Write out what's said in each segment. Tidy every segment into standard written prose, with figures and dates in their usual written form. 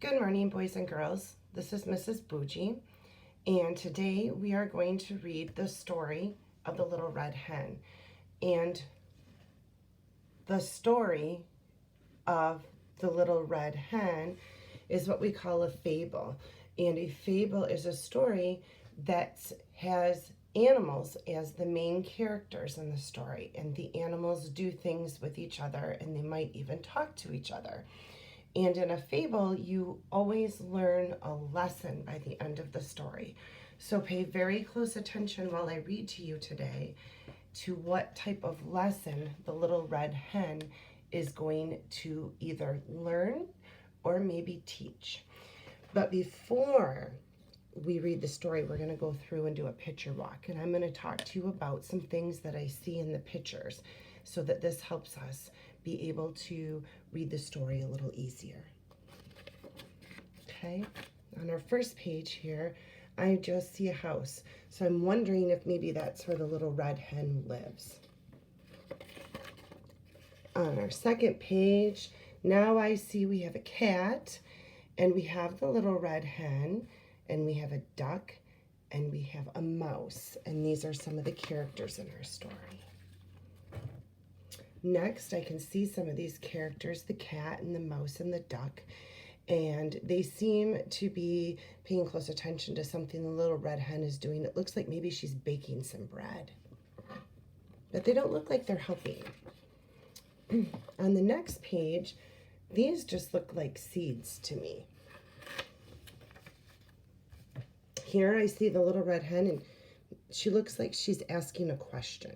Good morning, boys and girls. This is Mrs. Bougie, and today we are going to read the story of the Little Red Hen. And the story of the Little Red Hen is what we call a fable. And a fable is a story that has animals as the main characters in the story. And the animals do things with each other, and they might even talk to each other. And in a fable, you always learn a lesson by the end of the story. So pay very close attention while I read to you today to what type of lesson the Little Red Hen is going to either learn or maybe teach. But before we read the story, we're going to go through and do a picture walk. And I'm going to talk to you about some things that I see in the pictures so that this helps us be able to read the story a little easier. Okay, on our first page here, I just see a house. So I'm wondering if maybe that's where the Little Red Hen lives. On our second page, now I see we have a cat, and we have the Little Red Hen, and we have a duck, and we have a mouse. And these are some of the characters in our story. Next, I can see some of these characters, the cat and the mouse and the duck, and they seem to be paying close attention to something the Little Red Hen is doing. It looks like maybe she's baking some bread, but they don't look like they're helping. On the next page, these just look like seeds to me. Here I see the Little Red Hen, and she looks like she's asking a question.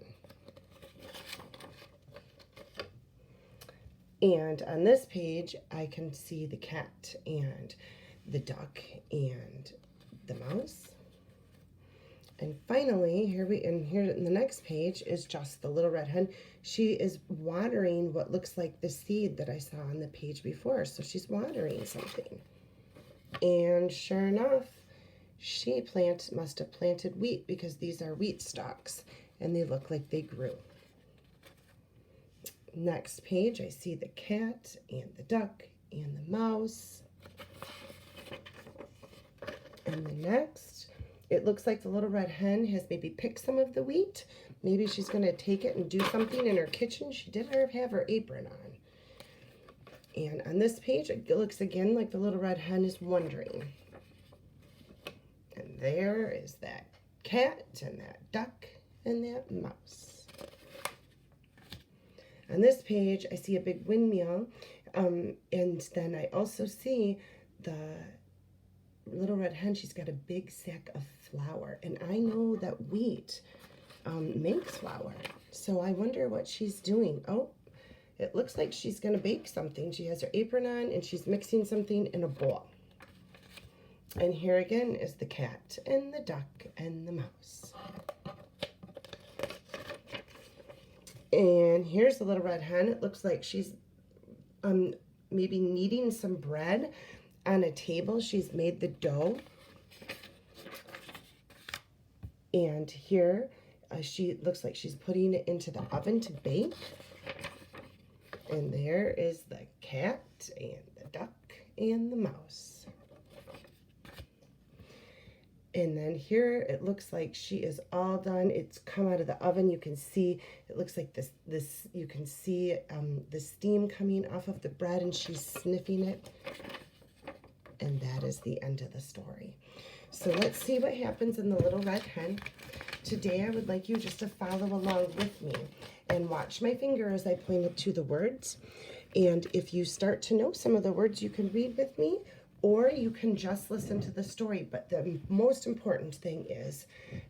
And on this page, I can see the cat and the duck and the mouse. And finally, here in the next page is just the Little Red Hen. She is watering what looks like the seed that I saw on the page before. So she's watering something. And sure enough, she must have planted wheat, because these are wheat stalks and they look like they grew. Next page, I see the cat and the duck and the mouse. And the next, it looks like the Little Red Hen has maybe picked some of the wheat. Maybe she's going to take it and do something in her kitchen. She did have her apron on. And on this page, it looks again like the Little Red Hen is wondering. And there is that cat and that duck and that mouse. On this page, I see a big windmill, and then I also see the Little Red Hen. She's got a big sack of flour, and I know that wheat makes flour, so I wonder what she's doing. Oh, it looks like she's going to bake something. She has her apron on, and she's mixing something in a bowl. And here again is the cat and the duck and the mouse. And here's the Little Red Hen. It looks like she's maybe kneading some bread on a table. She's made the dough. And here she looks like she's putting it into the oven to bake. And there is the cat and the duck and the mouse. And then here it looks like she is all done. It's come out of the oven. You can see, it looks like you can see the steam coming off of the bread, and she's sniffing it. And that is the end of the story. So let's see what happens in the Little Red Hen. Today I would like you just to follow along with me and watch my finger as I point to the words. And if you start to know some of the words, you can read with me, or you can just listen to the story. But the most important thing is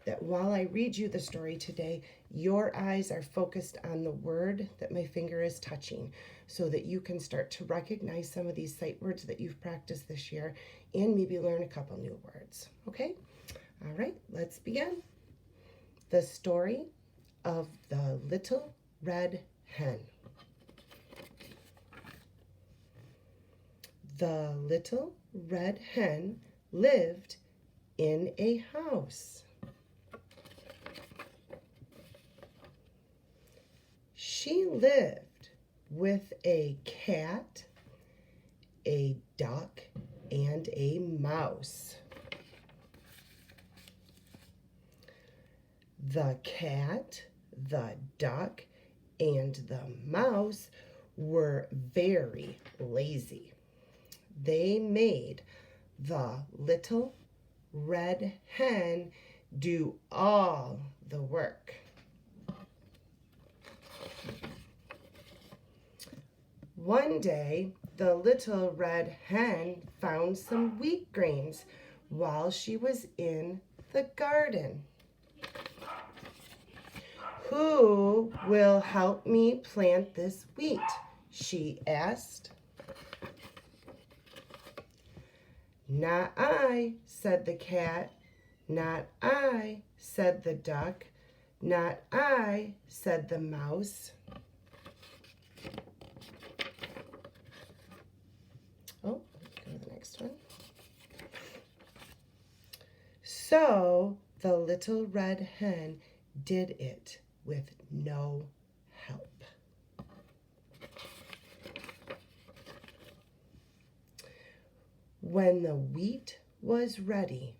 that while I read you the story today, your eyes are focused on the word that my finger is touching, so that you can start to recognize some of these sight words that you've practiced this year and maybe learn a couple new words. Okay? All right, let's begin. The story of the Little Red Hen. The Little Red Hen lived in a house. She lived with a cat, a duck, and a mouse. The cat, the duck, and the mouse were very lazy. They made the little red hen do all the work. One day, the little red hen found some wheat grains while she was in the garden. "Who will help me plant this wheat?" she asked. "Not I," said the cat. "Not I," said the duck. "Not I," said the mouse. Oh, go to the next one. So the little red hen did it with no help. When the wheat was ready,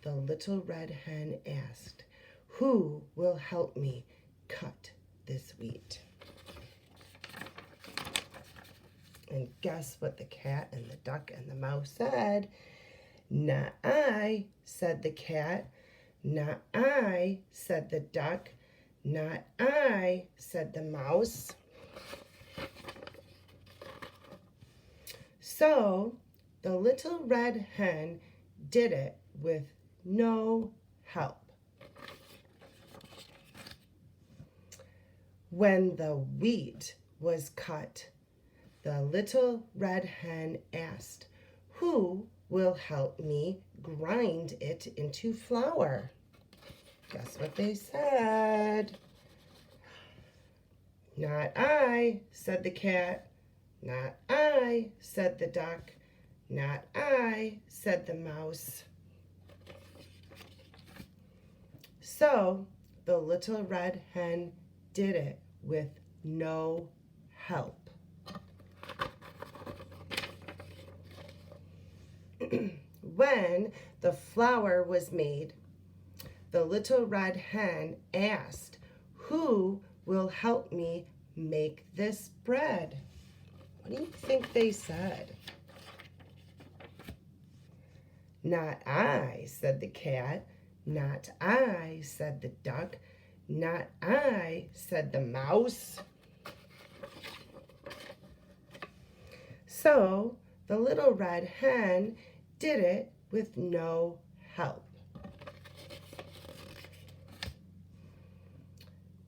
the little red hen asked, "Who will help me cut this wheat?" And guess what the cat and the duck and the mouse said? "Not I," said the cat. "Not I," said the duck. "Not I," said the mouse. So the little red hen did it with no help. When the wheat was cut, the little red hen asked, "Who will help me grind it into flour?" Guess what they said? "Not I," said the cat. "Not I," said the duck. "Not I," said the mouse. So the little red hen did it with no help. When the flour was made, the little red hen asked, "Who will help me make this bread?" What do you think they said? "Not I," said the cat. "Not I," said the duck. "Not I," said the mouse. So the little red hen did it with no help.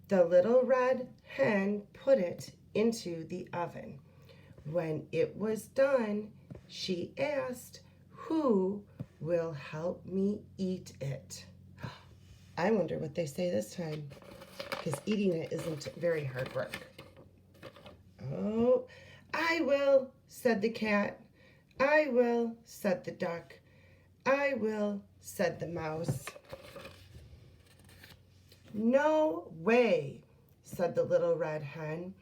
The little red hen put it into the oven. When it was done, she asked, "Who will help me eat it?" I wonder what they say this time, because eating it isn't very hard work. "Oh, I will," said the cat. "I will," said the duck. "I will," said the mouse. "No way," said the little red hen.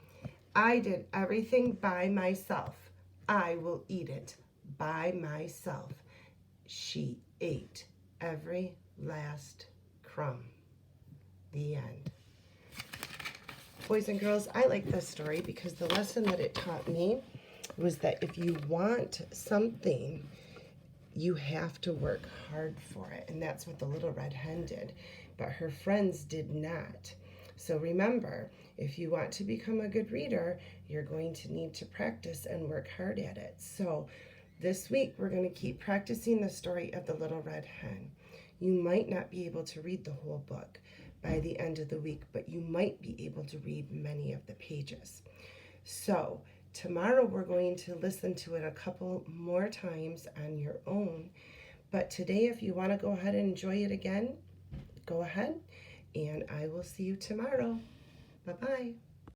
"I did everything by myself. I will eat it by myself." She ate every last crumb. The end. Boys and girls, I like this story because the lesson that it taught me was that if you want something, you have to work hard for it. And that's what the little red hen did. But her friends did not. So remember, if you want to become a good reader, you're going to need to practice and work hard at it. So this week, we're going to keep practicing the story of the Little Red Hen. You might not be able to read the whole book by the end of the week, but you might be able to read many of the pages. So tomorrow, we're going to listen to it a couple more times on your own. But today, if you want to go ahead and enjoy it again, go ahead. And I will see you tomorrow. Bye-bye.